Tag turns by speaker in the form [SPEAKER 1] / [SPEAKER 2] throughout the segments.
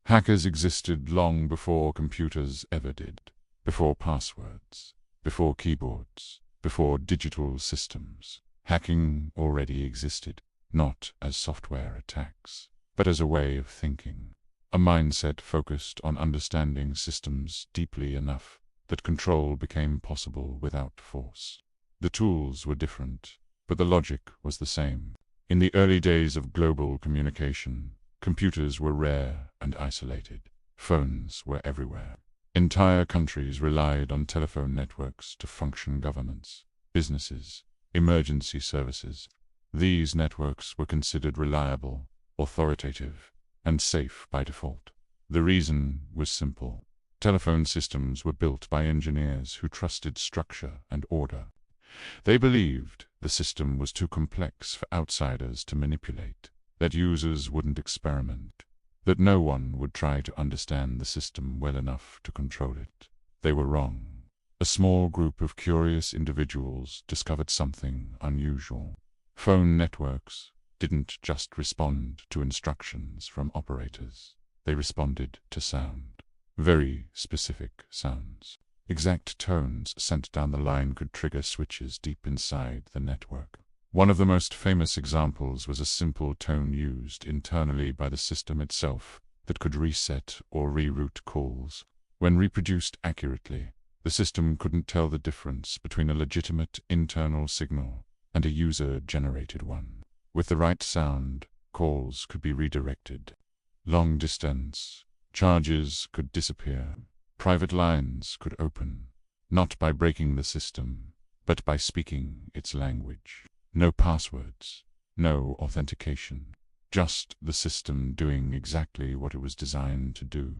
[SPEAKER 1] Hackers existed long before computers ever did, before passwords, before keyboards, before digital systems. Hacking already existed, not as software attacks, but as a way of thinking, a mindset focused on understanding systems deeply enough that control became possible without force. The tools were different, but the logic was the same. In the early days of global communication, computers were rare and isolated. Phones were everywhere. Entire countries relied on telephone networks to function: governments, businesses, emergency services. These networks were considered reliable, authoritative, and safe by default. The reason was simple. Telephone systems were built by engineers who trusted structure and order. They believed the system was too complex for outsiders to manipulate, that users wouldn't experiment, that no one would try to understand the system well enough to control it. They were wrong. A small group of curious individuals discovered something unusual. Phone networks didn't just respond to instructions from operators. They responded to sound. Very specific sounds. Exact tones sent down the line could trigger switches deep inside the network. One of the most famous examples was a simple tone used internally by the system itself that could reset or reroute calls. When reproduced accurately, the system couldn't tell the difference between a legitimate internal signal and a user-generated one. With the right sound, calls could be redirected. Long distance charges could disappear. Private lines could open, not by breaking the system, but by speaking its language. No passwords, no authentication, just the system doing exactly what it was designed to do.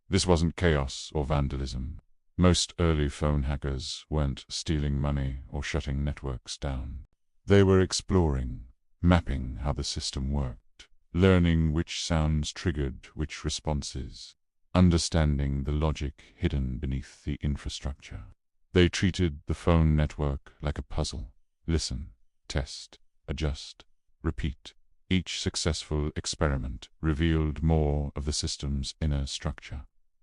[SPEAKER 1] This wasn't chaos or vandalism. Most early phone hackers weren't stealing money or shutting networks down. They were exploring, mapping how the system worked, learning which sounds triggered which responses, understanding the logic hidden beneath the infrastructure. They treated the phone network like a puzzle. Listen, test, adjust, repeat. Each successful experiment revealed more of the system's inner structure.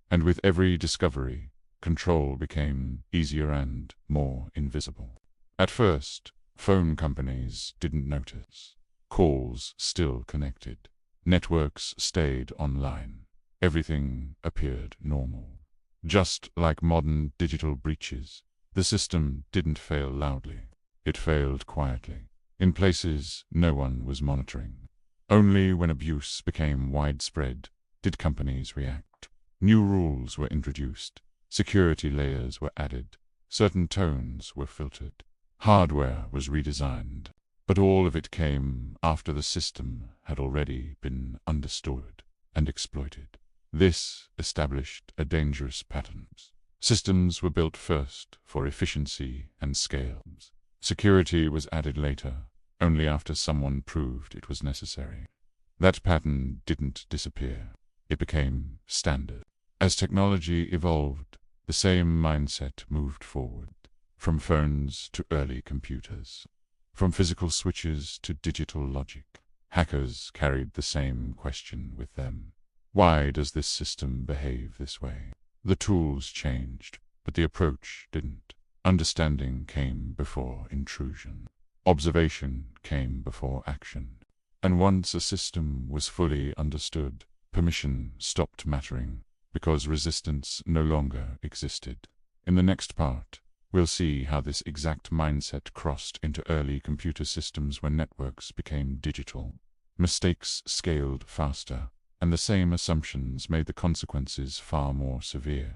[SPEAKER 1] And with every discovery, control became easier and more invisible. At first, phone companies didn't notice. Calls still connected. Networks stayed online. Everything appeared normal. Just like modern digital breaches, the system didn't fail loudly. It failed quietly, in places no one was monitoring. Only when abuse became widespread did companies react. New rules were introduced, security layers were added, certain tones were filtered, hardware was redesigned. But all of it came after the system had already been understood and exploited. This established a dangerous pattern. Systems were built first for efficiency and scale. Security was added later, only after someone proved it was necessary. That pattern didn't disappear. It became standard. As technology evolved, the same mindset moved forward, from phones to early computers, from physical switches to digital logic. Hackers carried the same question with them. Why does this system behave this way? The tools changed, but the approach didn't. Understanding came before intrusion. Observation came before action. And once a system was fully understood, permission stopped mattering, because resistance no longer existed. In the next part, we'll see how this exact mindset crossed into early computer systems when networks became digital. Mistakes scaled faster, and the same assumptions made the consequences far more severe.